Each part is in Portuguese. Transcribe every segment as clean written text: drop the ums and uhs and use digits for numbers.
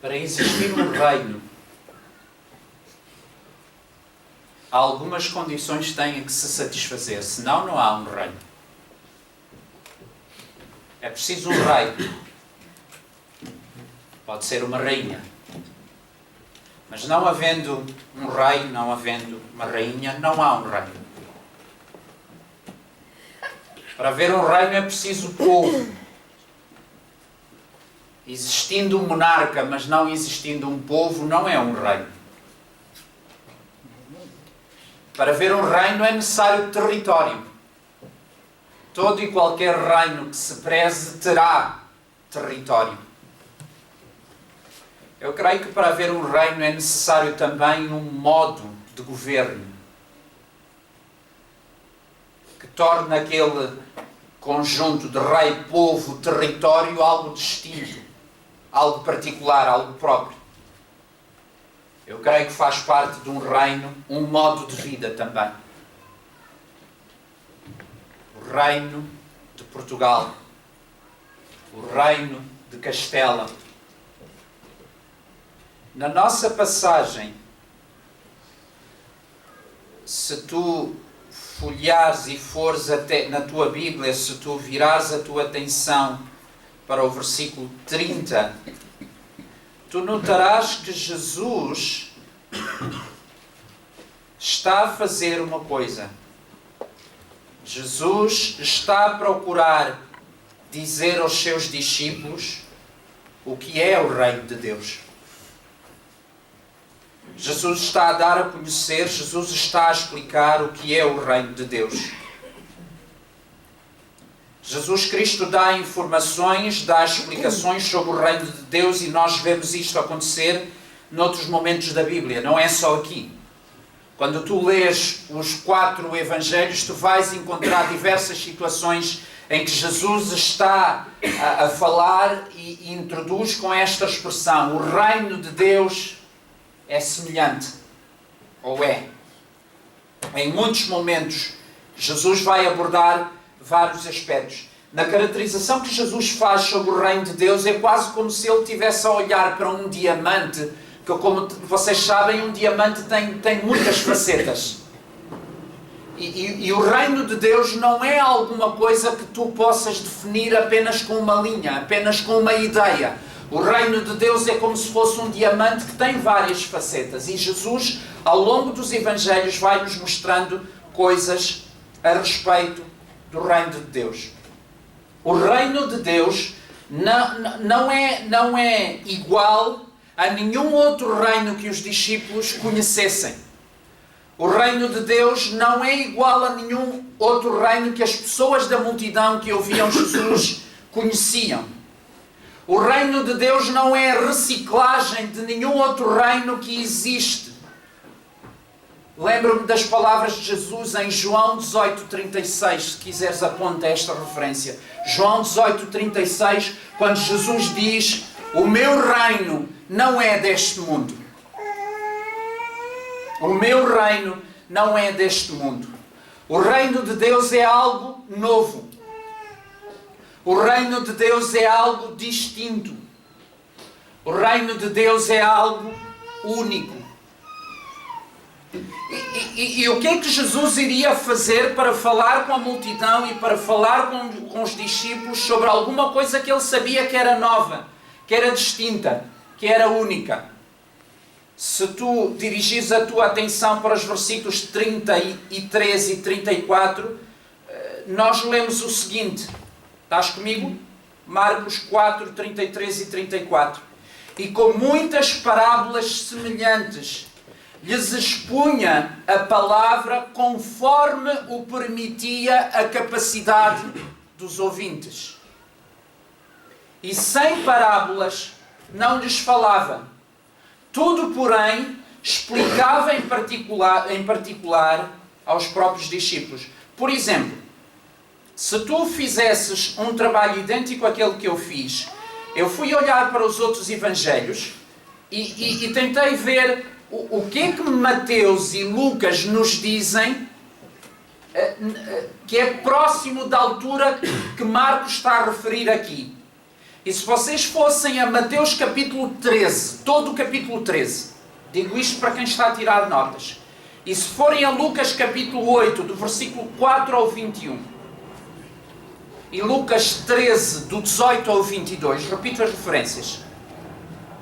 Para existir um reino, algumas condições têm que se satisfazer, senão não há um reino. É preciso um rei. Pode ser uma rainha. Mas não havendo um rei, não havendo uma rainha, não há um reino. Para haver um reino é preciso povo. Existindo um monarca, mas não existindo um povo, não é um reino. Para haver um reino é necessário território. Todo e qualquer reino que se preze terá território. Eu creio que para haver um reino é necessário também um modo de governo que torne aquele conjunto de rei, povo, território algo distinto, algo particular, algo próprio. Eu creio que faz parte de um reino um modo de vida também. O reino de Portugal, o reino de Castela. Na nossa passagem, se tu folheares e fores até na tua Bíblia, se tu virares a tua atenção para o versículo 30, tu notarás que Jesus está a fazer uma coisa. Jesus está a procurar dizer aos seus discípulos o que é o reino de Deus. Jesus está a dar a conhecer, Jesus está a explicar o que é o reino de Deus. Jesus Cristo dá informações, dá explicações sobre o reino de Deus e nós vemos isto acontecer noutros momentos da Bíblia, não é só aqui. Quando tu lês os 4 evangelhos, tu vais encontrar diversas situações em que Jesus está a falar e introduz com esta expressão: o reino de Deus é semelhante, ou é. Em muitos momentos, Jesus vai abordar vários aspectos. Na caracterização que Jesus faz sobre o reino de Deus, é quase como se ele estivesse a olhar para um diamante, que, como vocês sabem, um diamante tem muitas facetas. E o reino de Deus não é alguma coisa que tu possas definir apenas com uma linha, apenas com uma ideia. O reino de Deus é como se fosse um diamante que tem várias facetas. E Jesus, ao longo dos evangelhos, vai nos mostrando coisas a respeito do reino de Deus. O reino de Deus não é igual a nenhum outro reino que os discípulos conhecessem. O reino de Deus não é igual a nenhum outro reino que as pessoas da multidão que ouviam Jesus conheciam. O reino de Deus não é a reciclagem de nenhum outro reino que existe. Lembro-me das palavras de Jesus em João 18:36, se quiseres aponta esta referência. João 18:36, quando Jesus diz: o meu reino não é deste mundo. O meu reino não é deste mundo. O reino de Deus é algo novo. O reino de Deus é algo distinto. O reino de Deus é algo único. E o que é que Jesus iria fazer para falar com a multidão e para falar com os discípulos sobre alguma coisa que ele sabia que era nova, que era distinta, que era única? Se tu dirigires a tua atenção para os versículos 33 e 34, nós lemos o seguinte. Estás comigo? Marcos 4, 33 e 34. E com muitas parábolas semelhantes, lhes expunha a palavra conforme o permitia a capacidade dos ouvintes. E sem parábolas não lhes falava. Tudo, porém, explicava em particular aos próprios discípulos. Por exemplo, se tu fizesses um trabalho idêntico àquele que eu fiz, eu fui olhar para os outros evangelhos e tentei ver o que é que Mateus e Lucas nos dizem que é próximo da altura que Marcos está a referir aqui. E se vocês fossem a Mateus capítulo 13, todo o capítulo 13, digo isto para quem está a tirar notas, e se forem a Lucas capítulo 8, do versículo 4 ao 21, e Lucas 13, do 18 ao 22, repito as referências,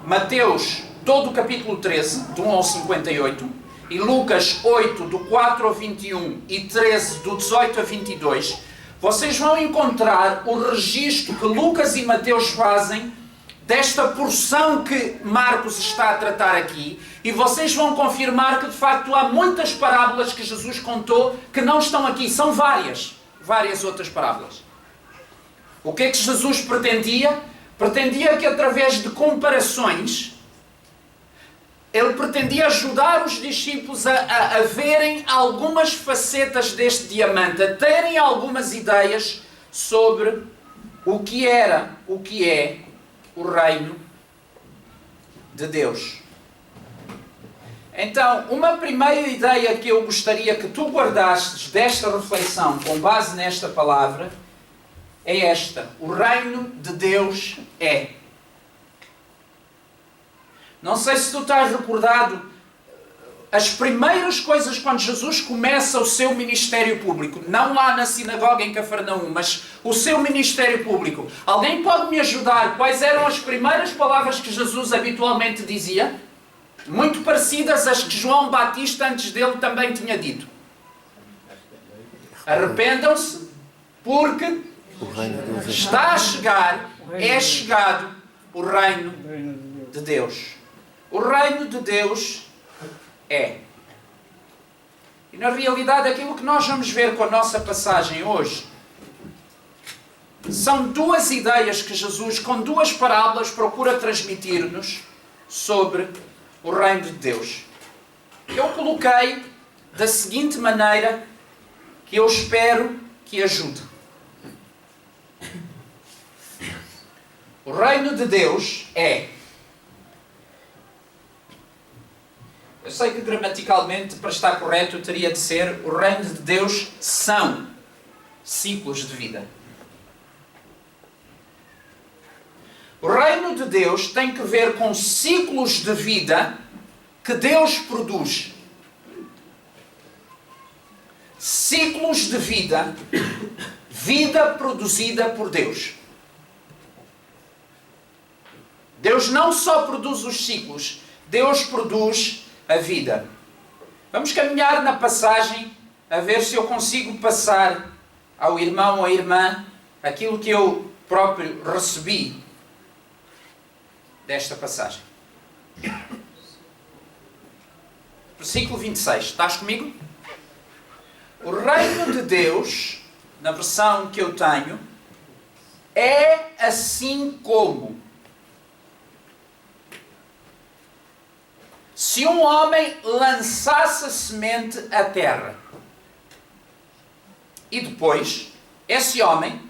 Mateus, todo o capítulo 13, do 1 ao 58, e Lucas 8, do 4 ao 21, e 13, do 18 a 22, vocês vão encontrar o registro que Lucas e Mateus fazem desta porção que Marcos está a tratar aqui, e vocês vão confirmar que de facto há muitas parábolas que Jesus contou que não estão aqui, são várias outras parábolas. O que é que Jesus pretendia? Pretendia que através de comparações, ele pretendia ajudar os discípulos a verem algumas facetas deste diamante, a terem algumas ideias sobre o que era, o que é o reino de Deus. Então, uma primeira ideia que eu gostaria que tu guardasses desta reflexão, com base nesta palavra, é esta: o reino de Deus é. Não sei se tu estás recordado, as primeiras coisas quando Jesus começa o seu ministério público, não lá na sinagoga em Cafarnaum, mas o seu ministério público. Alguém pode me ajudar? Quais eram as primeiras palavras que Jesus habitualmente dizia? Muito parecidas às que João Batista antes dele também tinha dito. Arrependam-se, porque está a chegar, é chegado o reino de Deus. O reino de Deus é. E na realidade aquilo que nós vamos ver com a nossa passagem hoje são duas ideias que Jesus, com duas parábolas, procura transmitir-nos sobre o reino de Deus. Eu coloquei da seguinte maneira, que eu espero que ajude. O reino de Deus é. Eu sei que gramaticalmente, para estar correto, teria de ser: o reino de Deus são ciclos de vida. O reino de Deus tem que ver com ciclos de vida que Deus produz. Ciclos de vida, vida produzida por Deus. Deus não só produz os ciclos, Deus produz a vida. Vamos caminhar na passagem a ver se eu consigo passar ao irmão ou à irmã aquilo que eu próprio recebi desta passagem. Versículo 26. Estás comigo? O reino de Deus, na versão que eu tenho, é assim como se um homem lançasse a semente à terra e depois esse homem,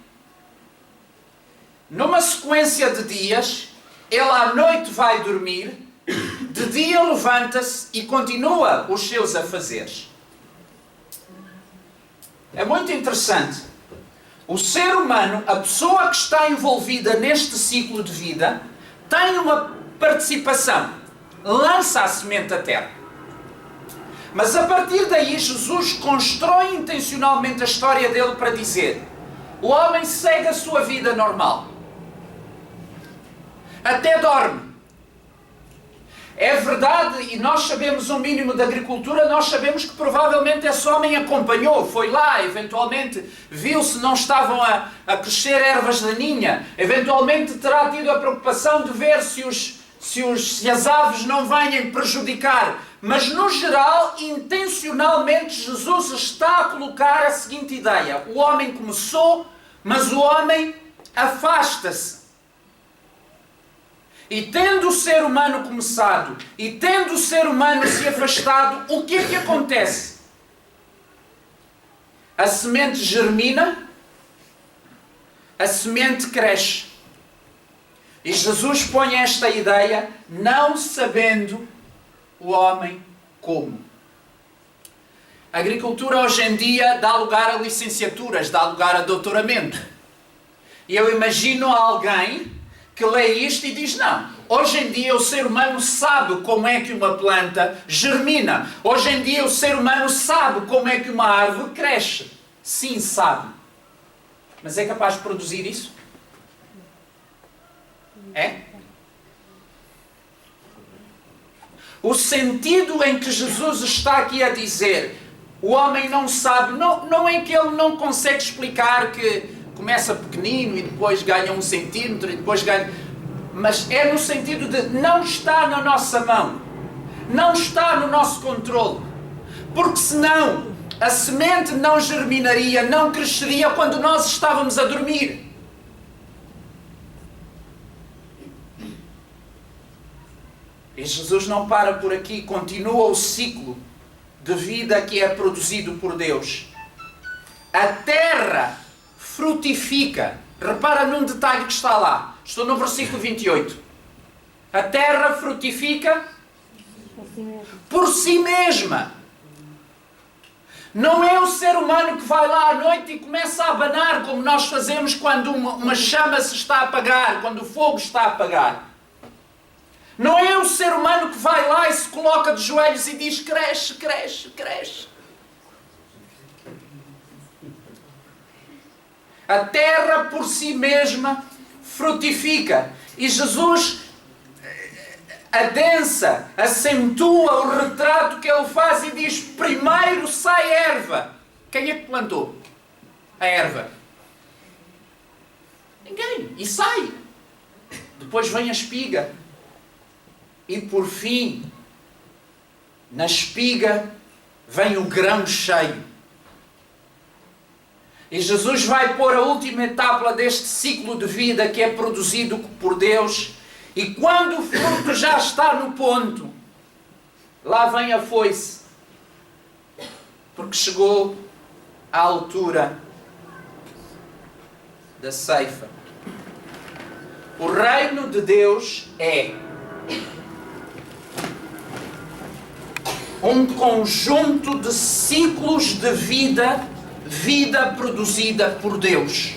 numa sequência de dias, ele à noite vai dormir, de dia levanta-se e continua os seus afazeres. É muito interessante. O ser humano, a pessoa que está envolvida neste ciclo de vida, tem uma participação. Lança a semente à terra. Mas a partir daí, Jesus constrói intencionalmente a história dele para dizer: o homem segue a sua vida normal. Até dorme. É verdade, e nós sabemos um mínimo de agricultura, nós sabemos que provavelmente esse homem acompanhou, foi lá, eventualmente viu se não estavam a crescer ervas daninhas, eventualmente terá tido a preocupação de ver se as aves não vêm prejudicar. Mas no geral, intencionalmente, Jesus está a colocar a seguinte ideia: o homem começou, mas o homem afasta-se. E tendo o ser humano começado, e tendo o ser humano se afastado, o que é que acontece? A semente germina, a semente cresce. E Jesus põe esta ideia, não sabendo o homem como. A agricultura hoje em dia dá lugar a licenciaturas, dá lugar a doutoramento. E eu imagino alguém que lê isto e diz, não, hoje em dia o ser humano sabe como é que uma planta germina. Hoje em dia o ser humano sabe como é que uma árvore cresce. Sim, sabe. Mas é capaz de produzir isso? É? O sentido em que Jesus está aqui a dizer, o homem não sabe, não é que ele não consegue explicar que começa pequenino e depois ganha 1 centímetro e depois ganha... Mas é no sentido de não está na nossa mão. Não está no nosso controle. Porque senão a semente não germinaria, não cresceria quando nós estávamos a dormir. E Jesus não para por aqui, continua o ciclo de vida que é produzido por Deus. A terra frutifica. Repara num detalhe que está lá. Estou no versículo 28. A terra frutifica por si mesma. Não é o ser humano que vai lá à noite e começa a abanar como nós fazemos quando uma chama se está a apagar, quando o fogo está a apagar. Não é o ser humano que vai lá e se coloca de joelhos e diz cresce, cresce, cresce. A terra por si mesma frutifica. E Jesus adensa, acentua o retrato que ele faz e diz, primeiro sai erva. Quem é que plantou a erva? Ninguém. E sai. Depois vem a espiga. E por fim, na espiga, vem o grão cheio. E Jesus vai pôr a última etapa deste ciclo de vida que é produzido por Deus. E quando o fruto já está no ponto, lá vem a foice. Porque chegou à altura da ceifa. O reino de Deus é um conjunto de ciclos de vida produzida por Deus.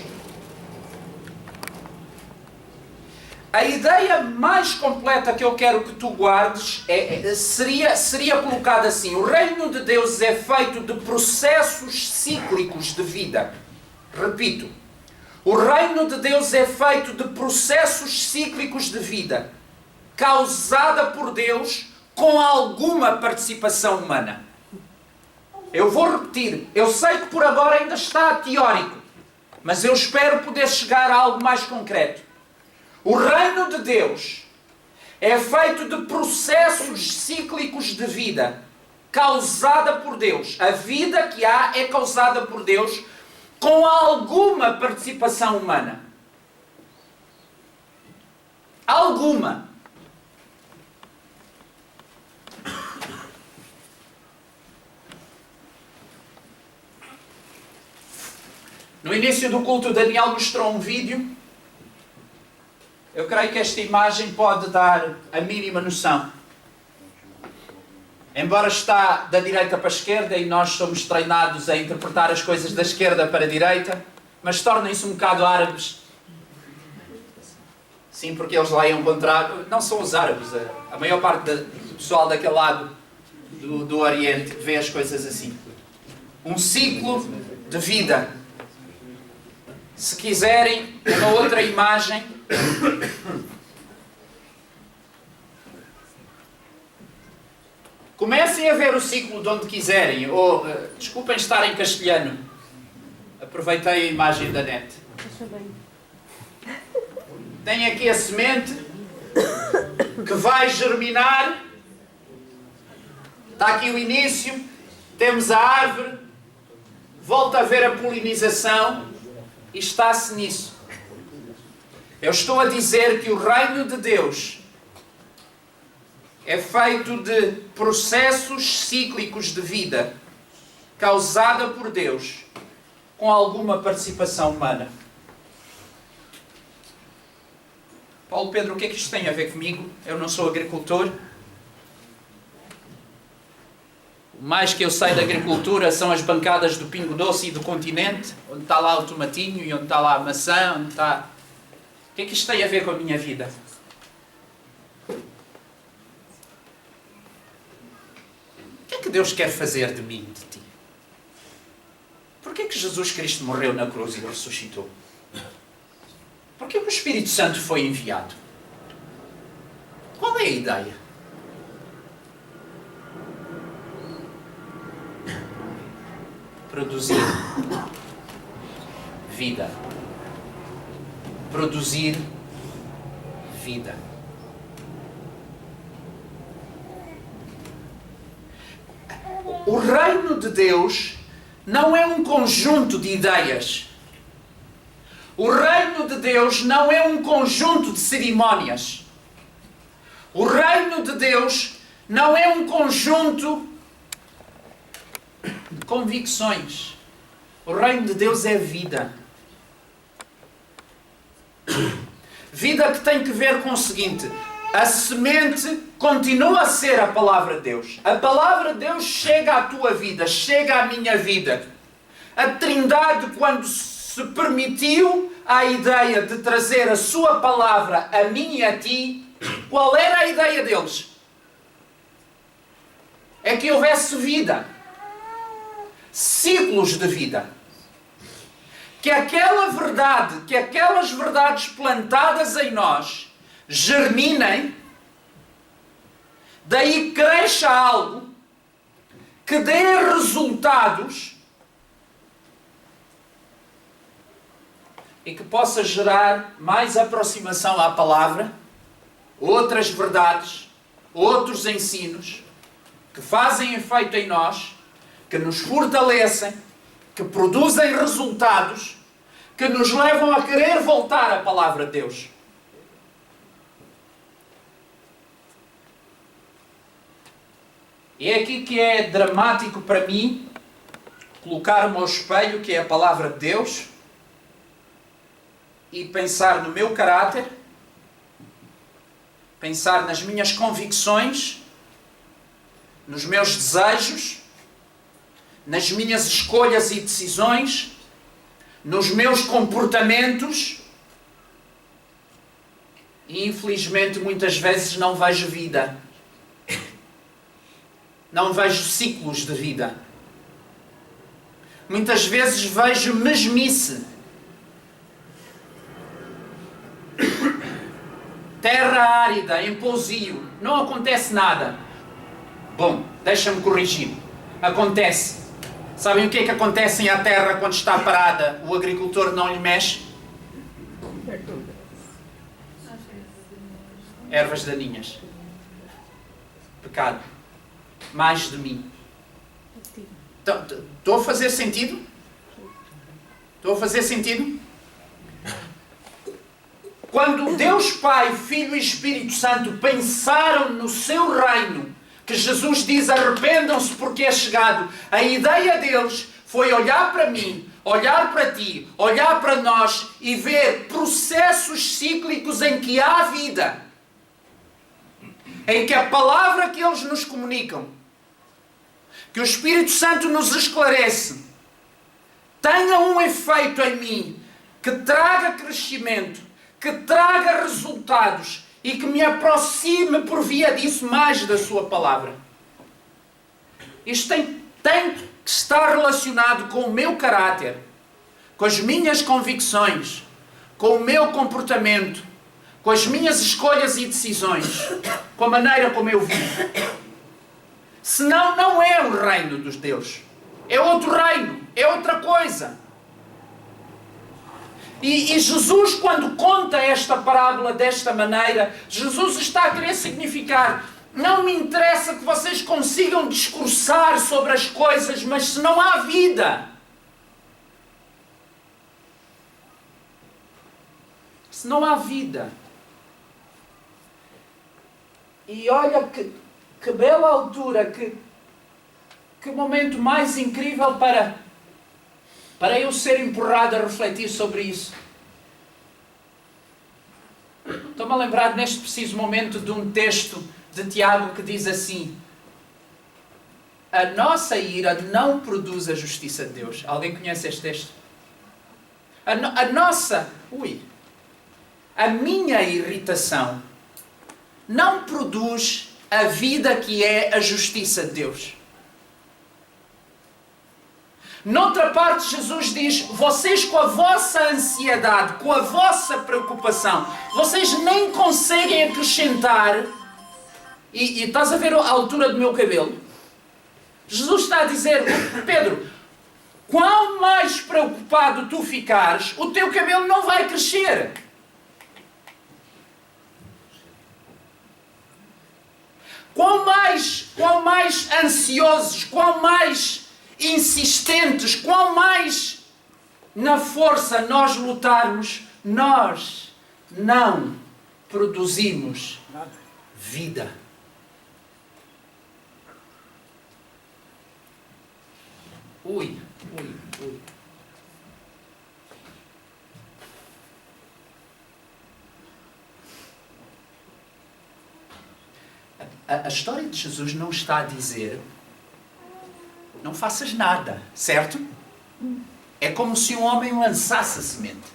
A ideia mais completa que eu quero que tu guardes seria colocada assim: o reino de Deus é feito de processos cíclicos de vida. Repito, o reino de Deus é feito de processos cíclicos de vida, causada por Deus com alguma participação humana. Eu vou repetir, eu sei que por agora ainda está teórico, mas eu espero poder chegar a algo mais concreto. O reino de Deus é feito de processos cíclicos de vida, causada por Deus. A vida que há é causada por Deus com alguma participação humana. Alguma. No início do culto, Daniel mostrou um vídeo. Eu creio que esta imagem pode dar a mínima noção. Embora está da direita para a esquerda e nós somos treinados a interpretar as coisas da esquerda para a direita, mas tornem-se um bocado árabes. Sim, porque eles leem ao contrário. Não são os árabes, a maior parte do pessoal daquele lado do Oriente vê as coisas assim. Um ciclo de vida. Se quiserem uma outra imagem, comecem a ver o ciclo de onde quiserem, ou desculpem estar em castelhano, aproveitei a imagem da net. Tem aqui a semente que vai germinar, está aqui o início, temos a árvore, volta a haver a polinização. E está-se nisso. Eu estou a dizer que o reino de Deus é feito de processos cíclicos de vida causada por Deus com alguma participação humana. Paulo Pedro, o que é que isto tem a ver comigo? Eu não sou agricultor. O mais que eu sei da agricultura são as bancadas do Pingo Doce e do Continente, onde está lá o tomatinho e onde está lá a maçã, onde está... O que é que isto tem a ver com a minha vida? O que é que Deus quer fazer de mim, de ti? Por que é que Jesus Cristo morreu na cruz e ressuscitou? Por que é que o Espírito Santo foi enviado? Qual é a ideia? Produzir vida. Produzir vida. O reino de Deus não é um conjunto de ideias. O reino de Deus não é um conjunto de cerimónias. O reino de Deus não é um conjunto de convicções. O reino de Deus é vida. Vida que tem que ver com o seguinte: a semente continua a ser a palavra de Deus. A palavra de Deus chega à tua vida, chega à minha vida. A Trindade, quando se permitiu a ideia de trazer a sua palavra a mim e a ti, qual era a ideia deles? É que houvesse vida. Ciclos de vida. Que aquela verdade, que aquelas verdades plantadas em nós germinem, daí cresça algo que dê resultados e que possa gerar mais aproximação à palavra, outras verdades, outros ensinos que fazem efeito em nós, que nos fortalecem, que produzem resultados, que nos levam a querer voltar à palavra de Deus. E é aqui que é dramático para mim colocar-me ao espelho, que é a palavra de Deus, e pensar no meu caráter, pensar nas minhas convicções, nos meus desejos, nas minhas escolhas e decisões, nos meus comportamentos, e infelizmente muitas vezes não vejo vida. Não vejo ciclos de vida. Muitas vezes vejo mesmice. Terra árida, em pousio, não acontece nada. Bom, deixa-me corrigir. Acontece. Sabem o que é que acontece à terra quando está parada? O agricultor não lhe mexe? Ervas daninhas. Pecado. Mais de mim. Estou a fazer sentido? Estou a fazer sentido? Quando Deus Pai, Filho e Espírito Santo pensaram no seu reino, que Jesus diz: arrependam-se porque é chegado, a ideia deles foi olhar para mim, olhar para ti, olhar para nós e ver processos cíclicos em que há vida, em que a palavra que eles nos comunicam, que o Espírito Santo nos esclarece, tenha um efeito em mim, que traga crescimento, que traga resultados e que me aproxime por via disso mais da sua palavra. Isto tem que estar relacionado com o meu caráter, com as minhas convicções, com o meu comportamento, com as minhas escolhas e decisões, com a maneira como eu vivo. Senão não é o reino dos Deus. É outro reino, é outra coisa. E Jesus, quando conta esta parábola desta maneira, Jesus está a querer significar: não me interessa que vocês consigam discursar sobre as coisas, mas se não há vida, se não há vida. E olha que bela altura, que momento mais incrível para eu ser empurrado a refletir sobre isso. Estou-me a lembrar neste preciso momento de um texto de Tiago que diz assim: a nossa ira não produz a justiça de Deus. Alguém conhece este texto? A a minha irritação não produz a vida que é a justiça de Deus. Noutra parte, Jesus diz, vocês com a vossa ansiedade, com a vossa preocupação, vocês nem conseguem acrescentar, e estás a ver a altura do meu cabelo? Jesus está a dizer, Pedro, quão mais preocupado tu ficares, o teu cabelo não vai crescer. Quão mais ansiosos, quão mais insistentes, quão mais na força nós lutarmos, nós não produzimos vida. Ui. A história de Jesus não está a dizer não faças nada, certo? É como se um homem lançasse a semente.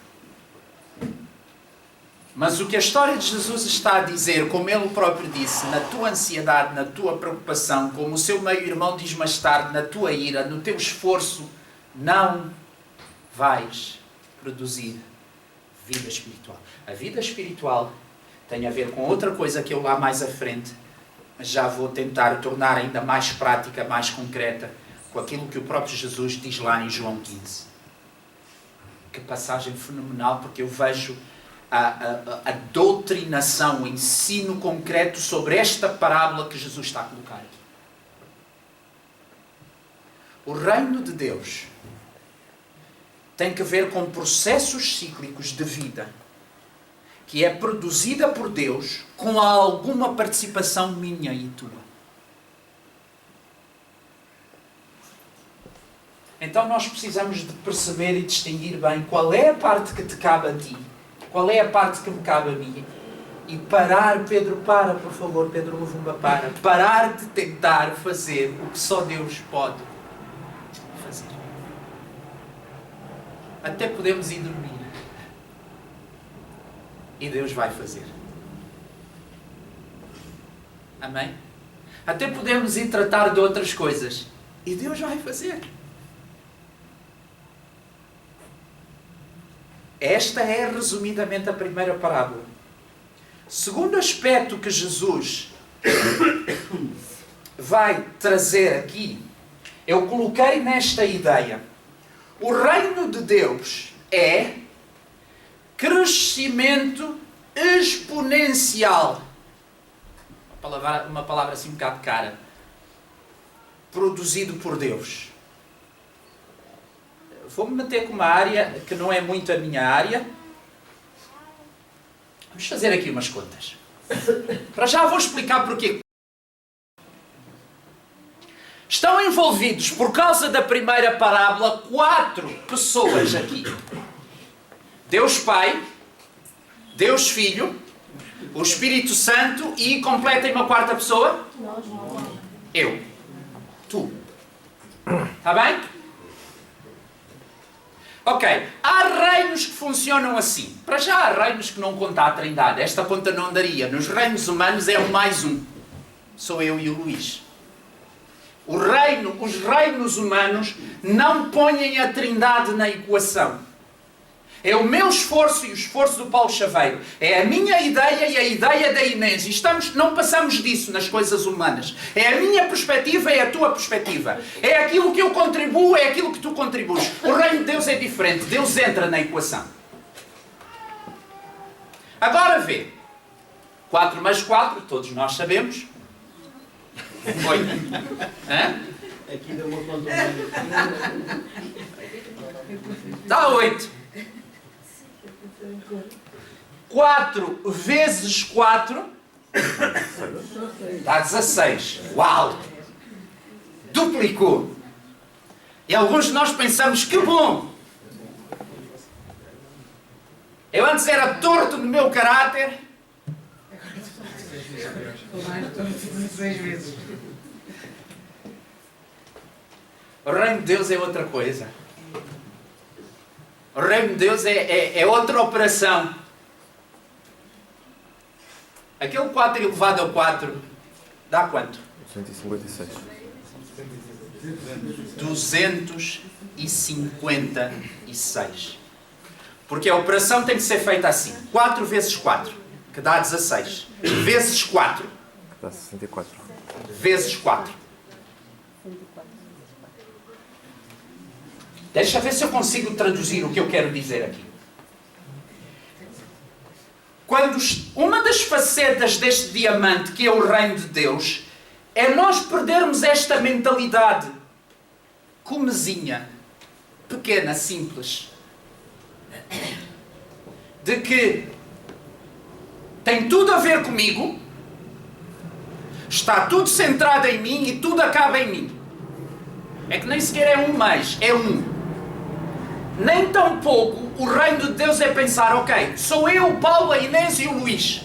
Mas o que a história de Jesus está a dizer, como ele próprio disse, na tua ansiedade, na tua preocupação, como o seu meio-irmão diz mais tarde, na tua ira, no teu esforço, não vais produzir vida espiritual. A vida espiritual tem a ver com outra coisa que eu lá mais à frente já vou tentar tornar ainda mais prática, mais concreta, com aquilo que o próprio Jesus diz lá em João 15. Que passagem fenomenal, porque eu vejo a doutrinação, o ensino concreto sobre esta parábola que Jesus está a colocar aqui. O reino de Deus tem que ver com processos cíclicos de vida que é produzida por Deus com alguma participação minha e tua. Então nós precisamos de perceber e distinguir bem qual é a parte que te cabe a ti, qual é a parte que me cabe a mim. E parar, Pedro, para, por favor, Pedro Luvumba, parar de tentar fazer o que só Deus pode fazer. Até podemos ir dormir. E Deus vai fazer. Amém? Até podemos ir tratar de outras coisas. E Deus vai fazer. Esta é, resumidamente, a primeira parábola. Segundo aspecto que Jesus vai trazer aqui, eu coloquei nesta ideia. O reino de Deus é crescimento exponencial. Uma palavra assim um bocado cara. Produzido por Deus. Vou-me meter com uma área que não é muito a minha área. Vamos fazer aqui umas contas. Para já vou explicar porquê. Estão envolvidos, por causa da primeira parábola, 4 pessoas aqui. Deus Pai, Deus Filho, o Espírito Santo e completem uma 4ª pessoa? Eu. Tu. Está bem? Ok. Há reinos que funcionam assim. Para já há reinos que não contam a Trindade. Esta conta não andaria. Nos reinos humanos é um mais um. Sou eu e o Luís. Os reinos humanos não põem a Trindade na equação. É o meu esforço e o esforço do Paulo Chaveiro. É a minha ideia e a ideia da Inês. E não passamos disso nas coisas humanas. É a minha perspectiva e a tua perspectiva. É aquilo que eu contribuo, é aquilo que tu contribuis. O reino de Deus é diferente. Deus entra na equação. Agora vê. 4 mais 4, todos nós sabemos. 8. Hã? Aqui deu uma conta. Dá 8. 4 vezes 4 dá 16. Uau! Duplicou. E alguns de nós pensamos, que bom! Eu antes era torto no meu caráter. O reino de Deus é outra coisa. O reino de Deus é outra operação. Aquele 4 elevado ao 4 dá quanto? 256. 256. Porque a operação tem que ser feita assim. 4 vezes 4, que dá 16. Vezes 4. Que dá 64. Vezes 4. Deixa ver se eu consigo traduzir o que eu quero dizer aqui. Quando uma das facetas deste diamante, que é o reino de Deus, é nós perdermos esta mentalidade comezinha, pequena, simples, de que tem tudo a ver comigo, está tudo centrado em mim e tudo acaba em mim. É que nem sequer é um mês, é um. Nem tão pouco o reino de Deus é pensar, ok, sou eu, o Paulo, a Inês e o Luís.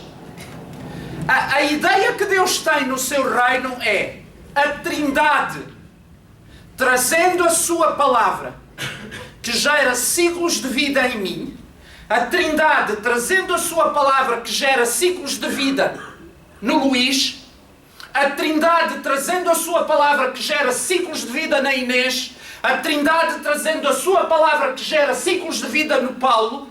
A ideia que Deus tem no seu reino é a Trindade trazendo a sua palavra, que gera ciclos de vida em mim, a Trindade trazendo a sua palavra, que gera ciclos de vida no Luís, a Trindade trazendo a sua palavra, que gera ciclos de vida na Inês, a Trindade trazendo a sua palavra, que gera ciclos de vida no Paulo,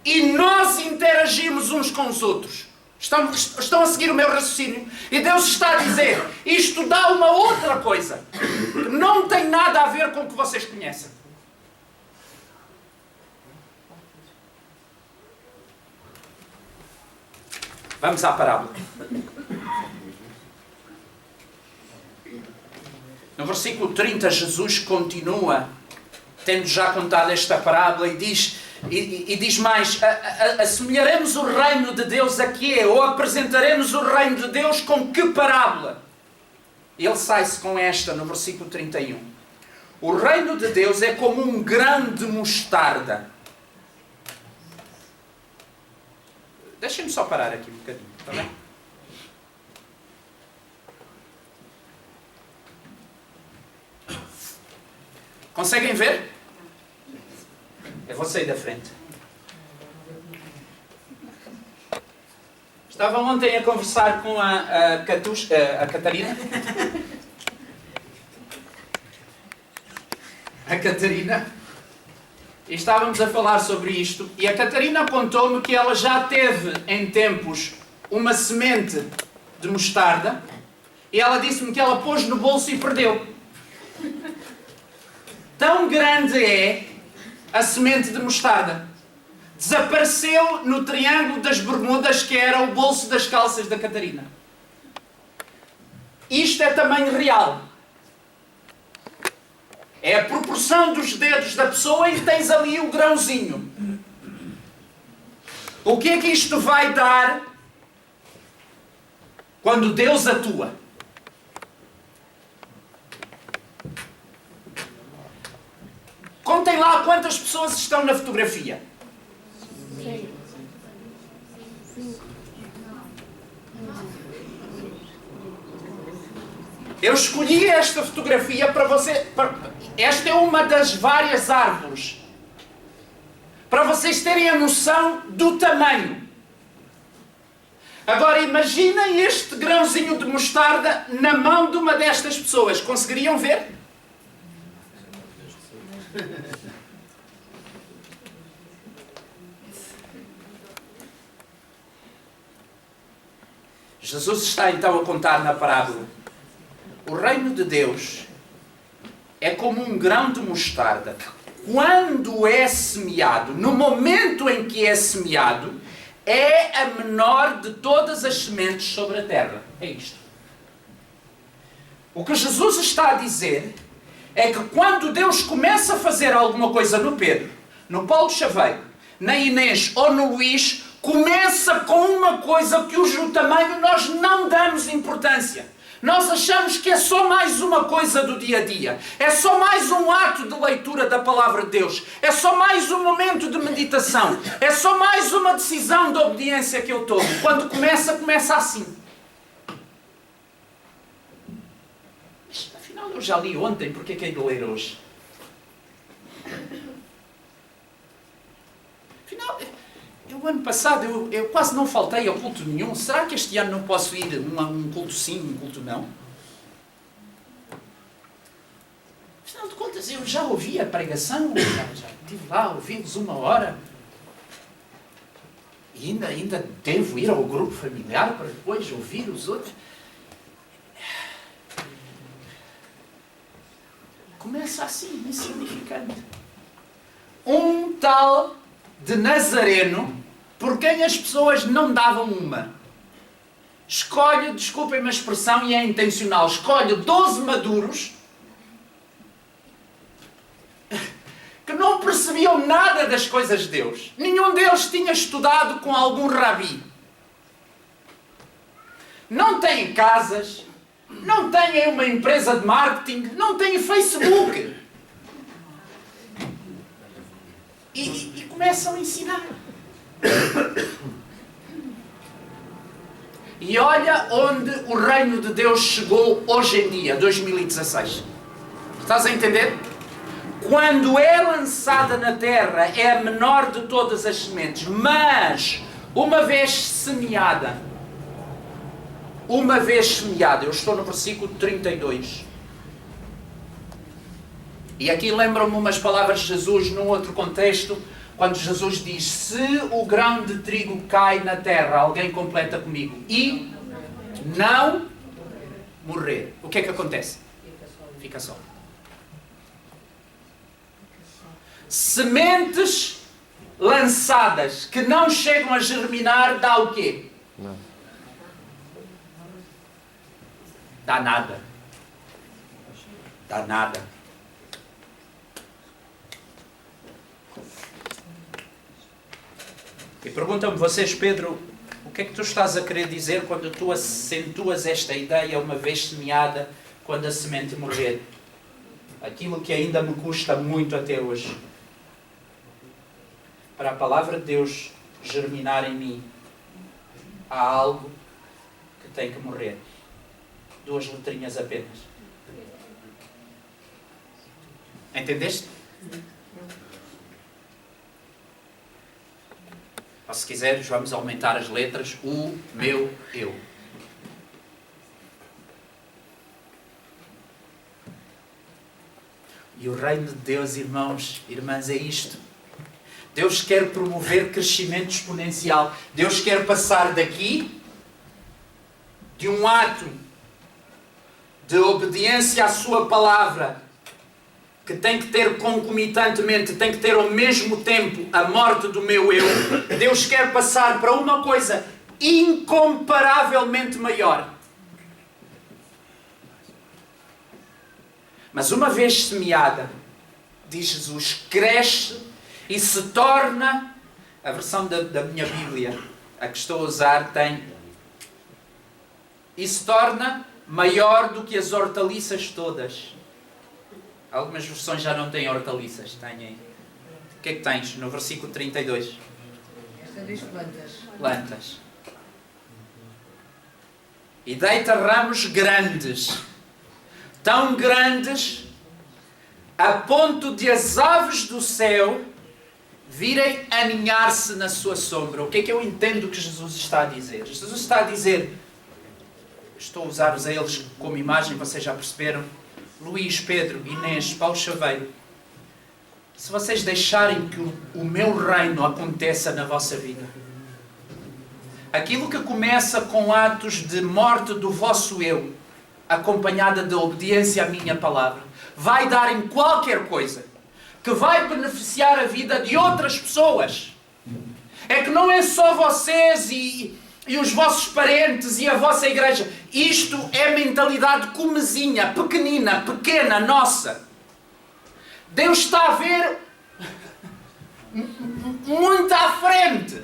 e nós interagimos uns com os outros. Estão a seguir o meu raciocínio? E Deus está a dizer, isto dá uma outra coisa, que não tem nada a ver com o que vocês conhecem. Vamos à parábola. No versículo 30, Jesus continua, tendo já contado esta parábola, e diz mais, assemelharemos o reino de Deus a quê? Ou apresentaremos o reino de Deus com que parábola? Ele sai-se com esta no versículo 31. O reino de Deus é como um grão de mostarda. Deixem-me só parar aqui um bocadinho, está bem? Conseguem ver? Eu vou sair da frente. Estava ontem a conversar com a Catarina. A Catarina. E estávamos a falar sobre isto. E a Catarina contou-me que ela já teve, em tempos, uma semente de mostarda. E ela disse-me que ela pôs no bolso e perdeu. Tão grande é a semente de mostarda. Desapareceu no Triângulo das Bermudas, que era o bolso das calças da Catarina. Isto é tamanho real. É a proporção dos dedos da pessoa e tens ali o grãozinho. O que é que isto vai dar quando Deus atua? Contem lá quantas pessoas estão na fotografia. Eu escolhi esta fotografia para você. Esta é uma das várias árvores. Para vocês terem a noção do tamanho. Agora imaginem este grãozinho de mostarda na mão de uma destas pessoas. Conseguiriam ver? Jesus está então a contar na parábola. O reino de Deus é como um grão de mostarda que, quando é semeado, no momento em que é semeado, é a menor de todas as sementes sobre a terra. É isto. O que Jesus está a dizer é que quando Deus começa a fazer alguma coisa no Pedro, no Paulo Chaveiro, na Inês ou no Luís, começa com uma coisa cujo tamanho nós não damos importância. Nós achamos que é só mais uma coisa do dia a dia. É só mais um ato de leitura da palavra de Deus. É só mais um momento de meditação. É só mais uma decisão de obediência que eu tomo. Quando começa, começa assim. Mas, afinal, eu já li ontem, porque é que hei de ler hoje? Afinal, O ano passado eu quase não faltei a culto nenhum. Será que este ano não posso ir a um culto sim, um culto não? Afinal de contas, eu já ouvi a pregação, já estive lá a ouvi-los 1 hora. E ainda devo ir ao grupo familiar para depois ouvir os outros. Começa assim, insignificante. Um tal de Nazareno, por quem as pessoas não davam uma. Escolhe, desculpem-me a expressão e é intencional, escolhe 12 maduros que não percebiam nada das coisas de Deus. Nenhum deles tinha estudado com algum rabi. Não têm casas, não têm uma empresa de marketing, não têm Facebook. E começam a ensinar. E olha onde o reino de Deus chegou hoje em dia, 2016. Estás a entender? Quando é lançada na terra, é a menor de todas as sementes. Mas, uma vez semeada, eu estou no versículo 32. E aqui lembram-me umas palavras de Jesus num outro contexto, quando Jesus diz: se o grão de trigo cai na terra, alguém completa comigo, e não morrer, o que é que acontece? Fica só. Sementes lançadas que não chegam a germinar, dá o quê? Não. Dá nada. Dá nada. E perguntam-me vocês, Pedro, o que é que tu estás a querer dizer quando tu acentuas esta ideia uma vez semeada, quando a semente morrer? Aquilo que ainda me custa muito até hoje. Para a palavra de Deus germinar em mim, há algo que tem que morrer. 2 letrinhas apenas. Entendeste? Ou se quiseres, vamos aumentar as letras. O meu eu. E o reino de Deus, irmãos, irmãs, é isto. Deus quer promover crescimento exponencial. Deus quer passar daqui, de um ato de obediência à sua palavra, que tem que ter concomitantemente, tem que ter ao mesmo tempo a morte do meu eu. Deus quer passar para uma coisa incomparavelmente maior. Mas uma vez semeada, diz Jesus, cresce e se torna, a versão da minha Bíblia, a que estou a usar, tem, e se torna maior do que as hortaliças todas. Algumas versões já não têm hortaliças. Têm aí. O que é que tens no versículo 32? Esta diz plantas. Plantas. E deita ramos grandes. Tão grandes a ponto de as aves do céu virem aninhar-se na sua sombra. O que é que eu entendo que Jesus está a dizer? Jesus está a dizer, estou a usar-os a eles como imagem, vocês já perceberam, Luís, Pedro, Inês, Paulo Chaveiro, se vocês deixarem que o meu reino aconteça na vossa vida, aquilo que começa com atos de morte do vosso eu, acompanhada de obediência à minha palavra, vai dar em qualquer coisa que vai beneficiar a vida de outras pessoas. É que não é só vocês e os vossos parentes e a vossa igreja. Isto é mentalidade comezinha, pequenina, pequena, nossa. Deus está a ver muito à frente.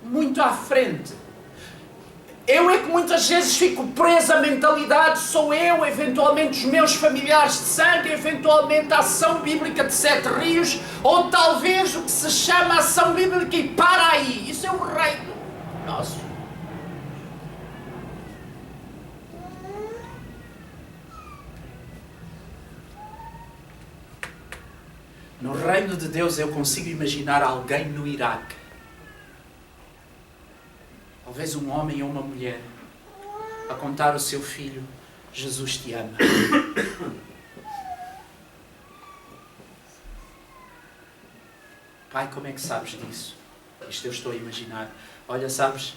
Muito à frente. Eu é que muitas vezes fico preso à mentalidade, sou eu, eventualmente os meus familiares de sangue, eventualmente a ação bíblica de 7 rios, ou talvez o que se chama ação bíblica e para aí. Isso é o reino nosso. No reino de Deus eu consigo imaginar alguém no Iraque. Talvez um homem ou uma mulher a contar ao seu filho: Jesus te ama. Pai, como é que sabes disso? Isto eu estou a imaginar. Olha, sabes,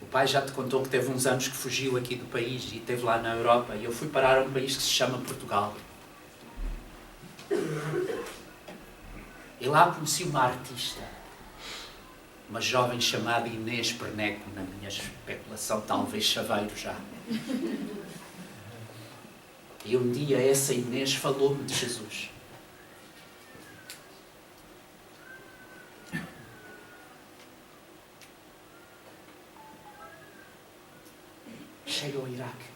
o pai já te contou que teve uns anos que fugiu aqui do país e esteve lá na Europa, e eu fui parar a um país que se chama Portugal. E lá conheci uma artista, uma jovem chamada Inês Perneco, na minha especulação, talvez Chaveiro já. E um dia essa Inês falou-me de Jesus. Chega ao Iraque.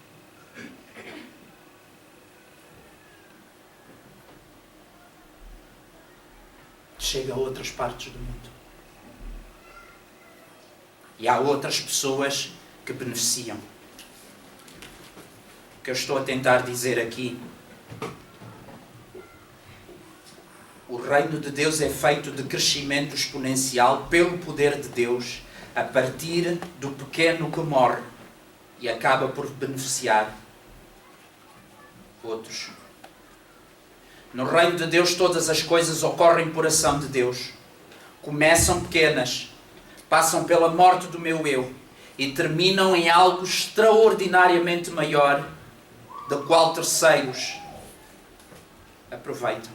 Chega a outras partes do mundo. E há outras pessoas que beneficiam. O que eu estou a tentar dizer aqui: o reino de Deus é feito de crescimento exponencial pelo poder de Deus, a partir do pequeno que morre e acaba por beneficiar outros. No reino de Deus todas as coisas ocorrem por ação de Deus. Começam pequenas, passam pela morte do meu eu e terminam em algo extraordinariamente maior, do qual terceiros aproveitam.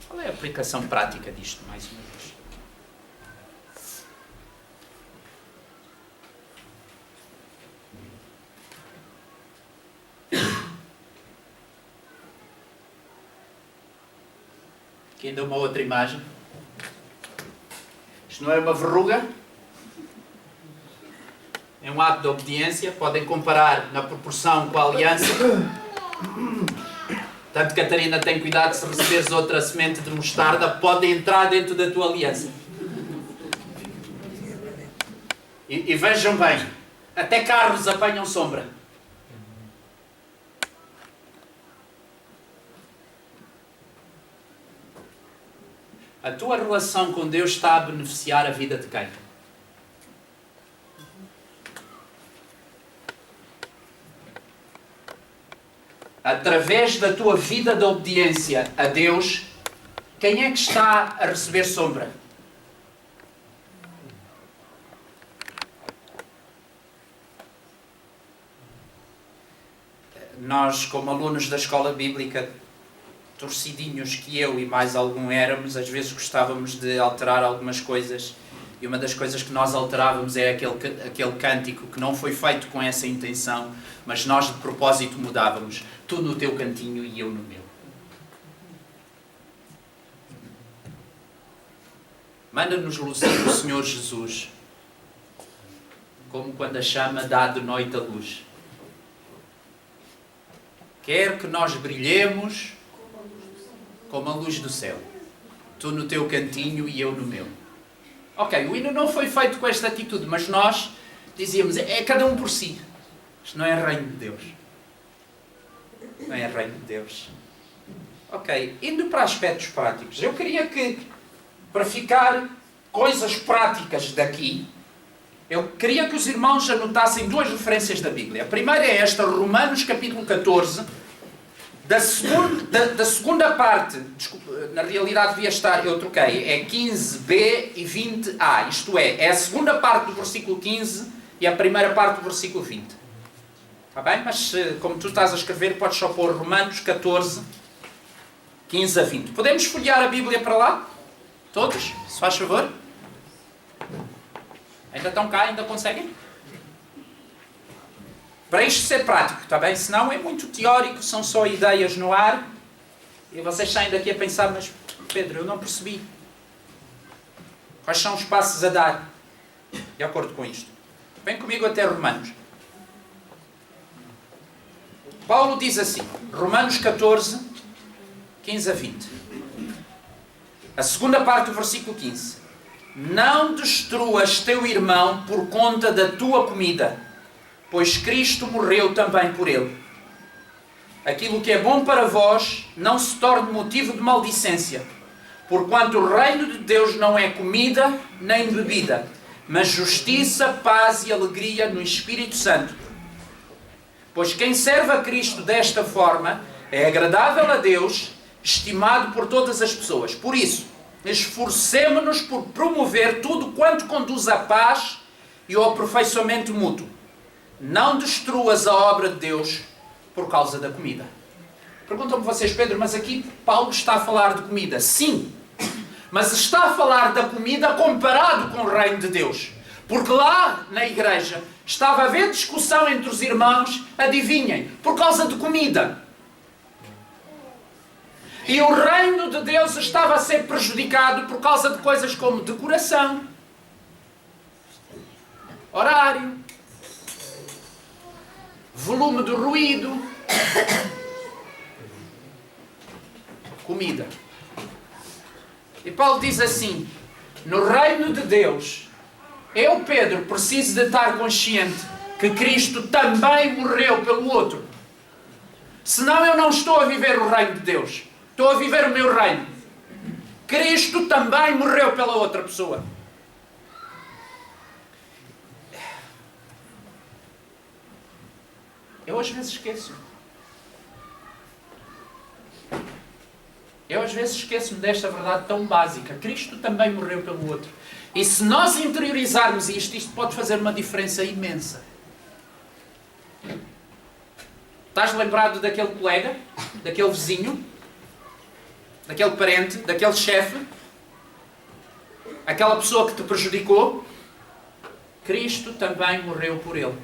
Qual é a aplicação prática disto, mais uma vez? Aqui ainda uma outra imagem. Isto não é uma verruga. É um ato de obediência. Podem comparar na proporção com a aliança. Tanto, Catarina, tem cuidado, se receberes outra semente de mostarda, pode entrar dentro da tua aliança. E vejam bem, até carros apanham sombra. A tua relação com Deus está a beneficiar a vida de quem? Através da tua vida de obediência a Deus, quem é que está a receber sombra? Nós, como alunos da escola bíblica, torcidinhos que eu e mais algum éramos, às vezes gostávamos de alterar algumas coisas. E uma das coisas que nós alterávamos é aquele cântico que não foi feito com essa intenção, mas nós de propósito mudávamos. Tu no teu cantinho e eu no meu. Manda-nos luzir o Senhor Jesus, como quando a chama dá de noite a luz. Quer que nós brilhemos como a luz do céu. Tu no teu cantinho e eu no meu. Ok, o hino não foi feito com esta atitude, mas nós dizíamos, é cada um por si. Isto não é reino de Deus. Não é reino de Deus. Ok, indo para aspectos práticos. Eu queria que, para ficar coisas práticas daqui, eu queria que os irmãos anotassem duas referências da Bíblia. A primeira é esta, Romanos capítulo 14, da segunda parte, desculpa, na realidade devia estar, eu troquei, é 15b e 20a, isto é a segunda parte do versículo 15 e a primeira parte do versículo 20. Está bem? Mas como tu estás a escrever, podes só pôr Romanos 14, 15 a 20. Podemos folhear a Bíblia para lá? Todos? Se faz favor? Ainda estão cá? Ainda conseguem? Para isto ser prático, está bem? Senão é muito teórico, são só ideias no ar. E vocês saem daqui a pensar, mas Pedro, eu não percebi. Quais são os passos a dar? De acordo com isto. Vem comigo até Romanos. Paulo diz assim, Romanos 14, 15 a 20. A segunda parte do versículo 15. não destruas teu irmão por conta da tua comida, pois Cristo morreu também por ele. Aquilo que é bom para vós não se torne motivo de maldicência, porquanto o reino de Deus não é comida nem bebida, mas justiça, paz e alegria no Espírito Santo. Pois quem serve a Cristo desta forma é agradável a Deus, estimado por todas as pessoas. Por isso, esforcemo-nos por promover tudo quanto conduz à paz e ao aperfeiçoamento mútuo. Não destruas a obra de Deus por causa da comida. Perguntam-me vocês, Pedro, mas aqui Paulo está a falar de comida. Sim, mas está a falar da comida comparado com o reino de Deus. Porque lá na igreja estava a haver discussão entre os irmãos, adivinhem, por causa de comida. E o reino de Deus estava a ser prejudicado por causa de coisas como decoração, horário, volume do ruído, comida. E Paulo diz assim, no reino de Deus, eu, Pedro, preciso de estar consciente que Cristo também morreu pelo outro. Senão eu não estou a viver o reino de Deus. Estou a viver o meu reino. Cristo também morreu pela outra pessoa. Eu às vezes esqueço. Eu às vezes esqueço-me desta verdade tão básica. Cristo também morreu pelo outro. E se nós interiorizarmos isto pode fazer uma diferença imensa. Estás lembrado daquele colega? Daquele vizinho? Daquele parente? Daquele chefe? Aquela pessoa que te prejudicou? Cristo também morreu por ele.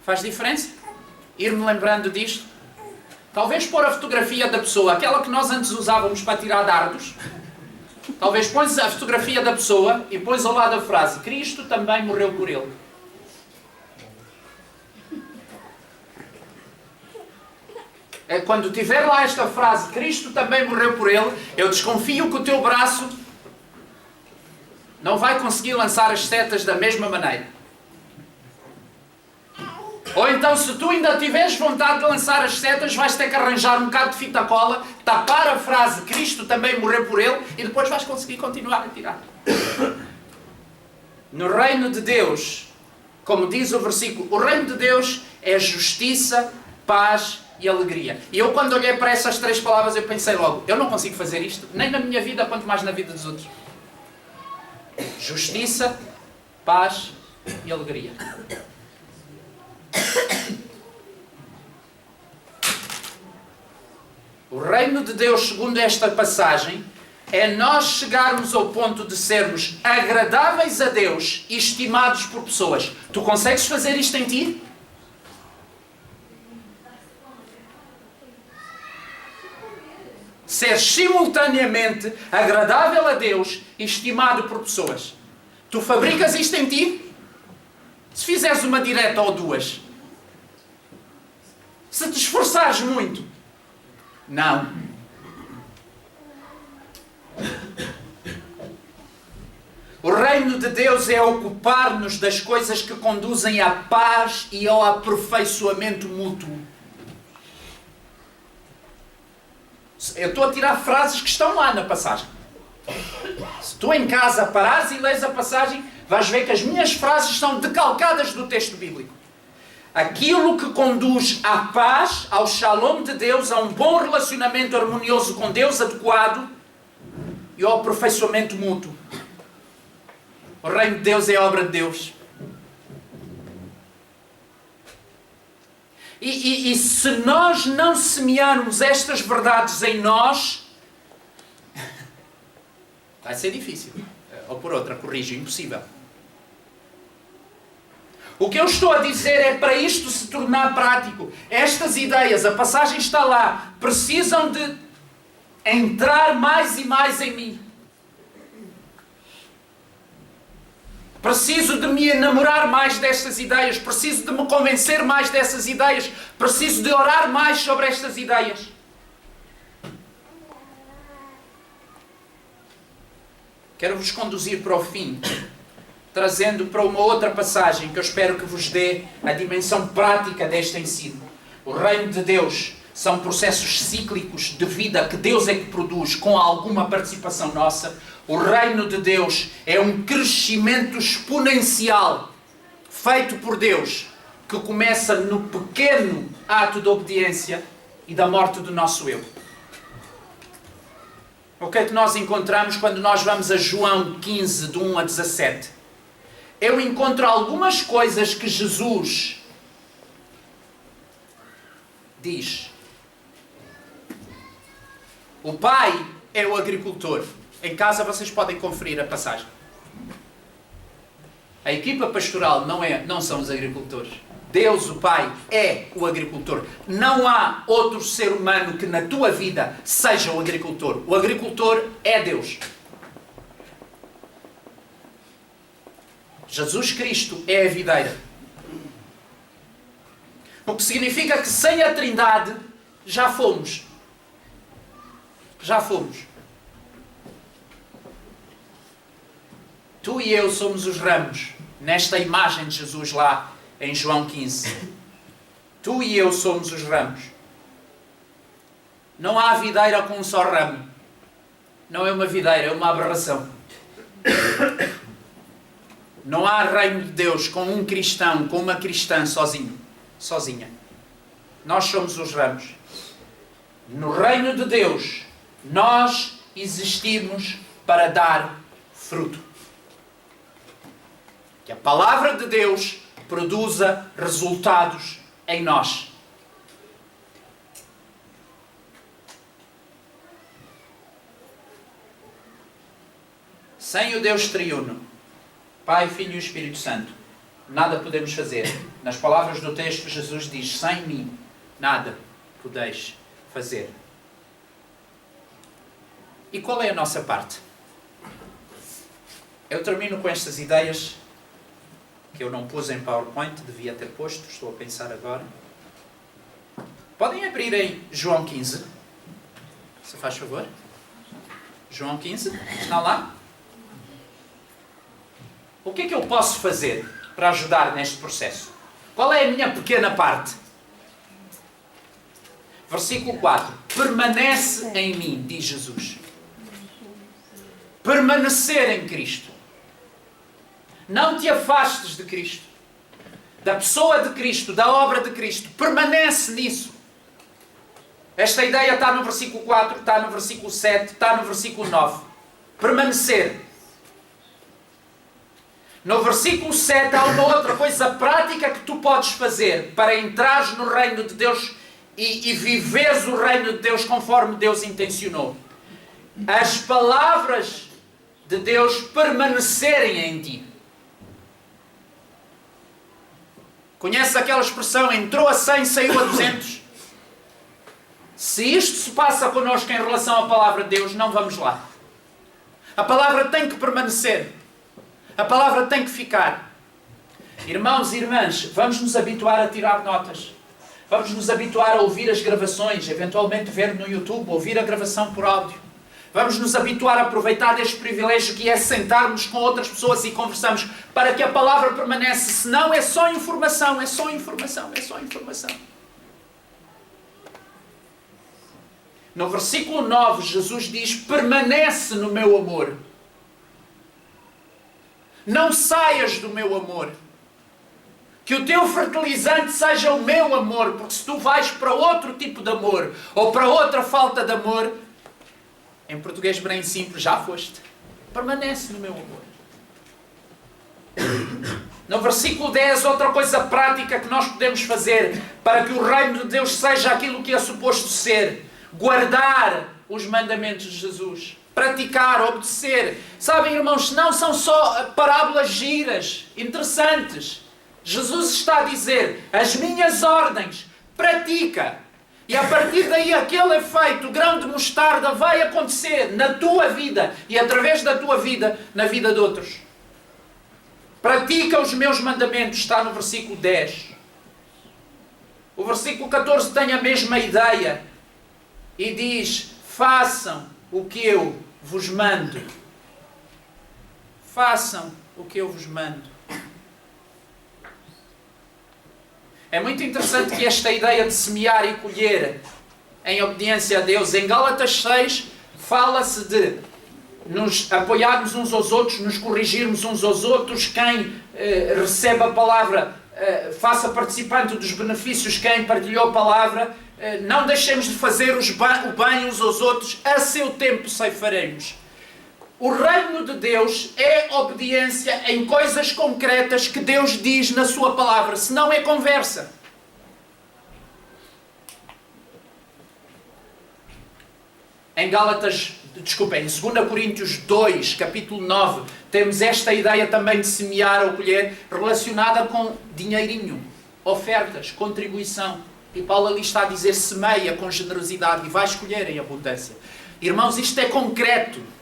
Faz diferença? Ir-me lembrando disto? Talvez pôr a fotografia da pessoa, aquela que nós antes usávamos para tirar dardos. Talvez pões a fotografia da pessoa e pões ao lado a frase Cristo também morreu por ele. Quando tiver lá esta frase Cristo também morreu por ele, eu desconfio que o teu braço não vai conseguir lançar as setas da mesma maneira. Ou então, se tu ainda tiveres vontade de lançar as setas, vais ter que arranjar um bocado de fita cola, tapar a frase Cristo também morreu por ele, e depois vais conseguir continuar a tirar. No reino de Deus, como diz o versículo, o reino de Deus é justiça, paz e alegria. E eu quando olhei para essas três palavras, eu pensei logo, eu não consigo fazer isto, nem na minha vida, quanto mais na vida dos outros. Justiça, paz e alegria. O reino de Deus, segundo esta passagem, é nós chegarmos ao ponto de sermos agradáveis a Deus e estimados por pessoas. Tu consegues fazer isto em ti? Ser simultaneamente agradável a Deus e estimado por pessoas. Tu fabricas isto em ti? Se fizeres uma direta ou duas. Se te esforçares muito. Não. O reino de Deus é ocupar-nos das coisas que conduzem à paz e ao aperfeiçoamento mútuo. Eu estou a tirar frases que estão lá na passagem. Se tu em casa parares e lês a passagem, vais ver que as minhas frases são decalcadas do texto bíblico. Aquilo que conduz à paz, ao shalom de Deus, a um bom relacionamento harmonioso com Deus adequado e ao aperfeiçoamento mútuo. O reino de Deus é a obra de Deus. E se nós não semearmos estas verdades em nós, vai ser difícil. Ou por outra, corrijo, impossível. O que eu estou a dizer é para isto se tornar prático. Estas ideias, a passagem está lá, precisam de entrar mais e mais em mim. Preciso de me enamorar mais destas ideias. Preciso de me convencer mais dessas ideias. Preciso de orar mais sobre estas ideias. Quero-vos conduzir para o fim, trazendo para uma outra passagem que eu espero que vos dê a dimensão prática deste ensino. O reino de Deus são processos cíclicos de vida que Deus é que produz com alguma participação nossa. O reino de Deus é um crescimento exponencial feito por Deus que começa no pequeno ato de obediência e da morte do nosso eu. O que é que nós encontramos quando nós vamos a João 15, de 1 a 17? Eu encontro algumas coisas que Jesus diz. O Pai é o agricultor. Em casa vocês podem conferir a passagem. A equipa pastoral não são os agricultores. Deus, o Pai, é o agricultor. Não há outro ser humano que na tua vida seja o agricultor. O agricultor é Deus. Jesus Cristo é a videira. O que significa que sem a Trindade já fomos. Já fomos. Tu e eu somos os ramos, nesta imagem de Jesus lá em João 15. Tu e eu somos os ramos. Não há videira com um só ramo. Não é uma videira, é uma aberração. Não há reino de Deus com um cristão, com uma cristã sozinha. Nós somos os ramos. No reino de Deus, nós existimos para dar fruto. Que a palavra de Deus produza resultados em nós. Sem o Deus triuno, Pai, Filho e Espírito Santo, nada podemos fazer. Nas palavras do texto, Jesus diz: sem mim, nada podeis fazer. E qual é a nossa parte? Eu termino com estas ideias que eu não pus em PowerPoint, devia ter posto, estou a pensar agora. Podem abrir em João 15, se faz favor. João 15, está lá? O que é que eu posso fazer para ajudar neste processo? Qual é a minha pequena parte? Versículo 4. Permanece em mim, diz Jesus. Permanecer em Cristo. Não te afastes de Cristo, da pessoa de Cristo, da obra de Cristo. Permanece nisso. Esta ideia está no versículo 4, está no versículo 7, está no versículo 9. Permanecer. No versículo 7 há uma outra coisa prática que tu podes fazer para entrares no reino de Deus e viveres o reino de Deus conforme Deus intencionou. As palavras de Deus permanecerem em ti. Conheces aquela expressão, entrou a 100, saiu a 200? Se isto se passa connosco em relação à palavra de Deus, não vamos lá. A palavra tem que permanecer. A palavra tem que ficar. Irmãos e irmãs, vamos nos habituar a tirar notas. Vamos nos habituar a ouvir as gravações, eventualmente ver no YouTube, ouvir a gravação por áudio. Vamos nos habituar a aproveitar deste privilégio que é sentarmos com outras pessoas e conversarmos para que a palavra permaneça. Senão é só informação, é só informação, é só informação. No versículo 9, Jesus diz: permanece no meu amor. Não saias do meu amor. Que o teu fertilizante seja o meu amor, porque se tu vais para outro tipo de amor, ou para outra falta de amor, em português bem simples, já foste. Permanece no meu amor. No versículo 10, outra coisa prática que nós podemos fazer para que o reino de Deus seja aquilo que é suposto ser. Guardar os mandamentos de Jesus. Praticar, obedecer. Sabem, irmãos, não são só parábolas giras, interessantes. Jesus está a dizer, as minhas ordens, pratica. E a partir daí aquele efeito, o grão de mostarda vai acontecer na tua vida e através da tua vida, na vida de outros. Pratica os meus mandamentos, está no versículo 10. O versículo 14 tem a mesma ideia e diz, façam o que eu vos mando. façam o que eu vos mando. É muito interessante que esta ideia de semear e colher em obediência a Deus, em Gálatas 6, fala-se de nos apoiarmos uns aos outros, nos corrigirmos uns aos outros, quem recebe a palavra faça participante dos benefícios, quem partilhou a palavra, não deixemos de fazer o bem uns aos outros, a seu tempo ceifaremos. O reino de Deus é obediência em coisas concretas que Deus diz na sua palavra, senão é conversa. Em em 2 Coríntios 2, capítulo 9, temos esta ideia também de semear ou colher relacionada com dinheirinho, ofertas, contribuição. E Paulo ali está a dizer: semeia com generosidade e vais colher em abundância. Irmãos, isto é concreto.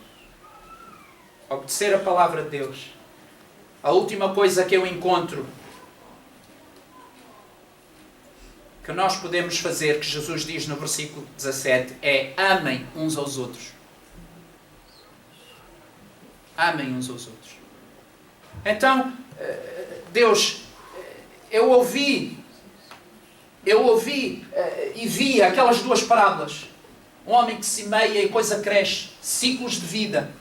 Obedecer a palavra de Deus. A última coisa que eu encontro que nós podemos fazer, que Jesus diz no versículo 17, é: amem uns aos outros. Amem uns aos outros. Então, Deus, eu ouvi e vi aquelas duas parábolas. Um homem que semeia e coisa cresce. Ciclos de vida.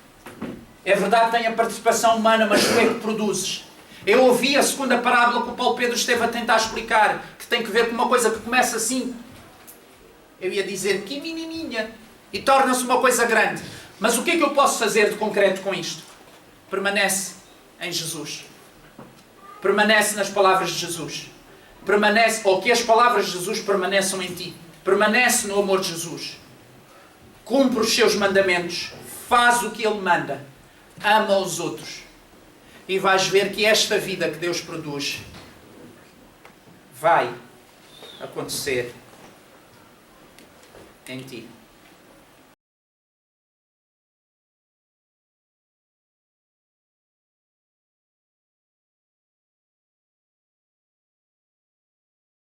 É verdade, tem a participação humana, mas tu é que produzes. Eu ouvi a segunda parábola que o Paulo Pedro esteve a tentar explicar, que tem que ver com uma coisa que começa assim. Eu ia dizer que menininha, e torna-se uma coisa grande. Mas o que é que eu posso fazer de concreto com isto? Permanece em Jesus. Permanece nas palavras de Jesus. Permanece, ou que as palavras de Jesus permaneçam em ti. Permanece no amor de Jesus. Cumpre os seus mandamentos. Faz o que Ele manda. Ama os outros. E vais ver que esta vida que Deus produz vai acontecer em ti.